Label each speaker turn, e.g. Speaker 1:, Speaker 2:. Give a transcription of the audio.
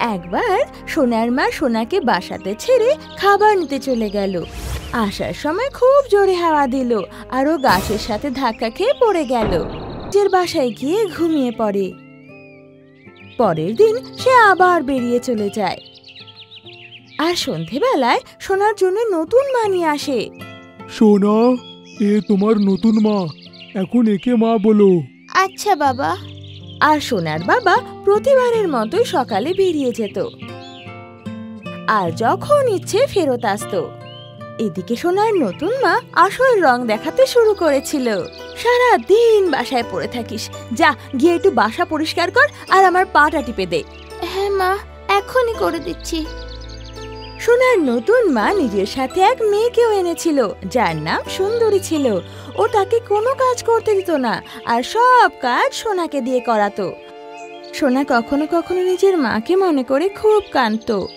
Speaker 1: একবার সোনার মা সোনাকে বাসাতে ছেড়ে খাবার নিতে চলে গেল। আসার সময় খুব জোরে হাওয়া দিল আর ও গাছের সাথে ধাক্কা খেয়ে পড়ে গেল। নিজের বাসায় গিয়ে ঘুমিয়ে পড়ে। পরের দিন সে আবার বেরিয়ে চলে যায় আর সন্ধেবেলায় সোনার জন্য নতুন মা নিয়ে আসে।
Speaker 2: সোনা, এ তোমার নতুন মা, এখন একে মা বলো।
Speaker 1: আচ্ছা বাবা। আর সোনার বাবা প্রতিবারের মতোই সকালে বেরিয়ে যেত আর যখন ইচ্ছে ফেরত আসতো। এদিকে সোনার নতুন মা আসল রং দেখাতে শুরু করেছিল। সারা দিন বাসায় পড়ে থাকিস, যা গিয়ে একটু বাসা পরিষ্কার কর আর আমার পাটা টিপে দে। হ্যাঁ মা, এখনই করে দিচ্ছি। সোনার নতুন মা নিজের সাথে এক মেয়েকেও এনেছিল যার নাম সুন্দরী ছিল। ও তাকে কোনো কাজ করতে দিত না আর সব কাজ সোনাকে দিয়ে করাতো। সোনা কখনো কখনো নিজের মাকে মনে করে খুব কাঁদতো।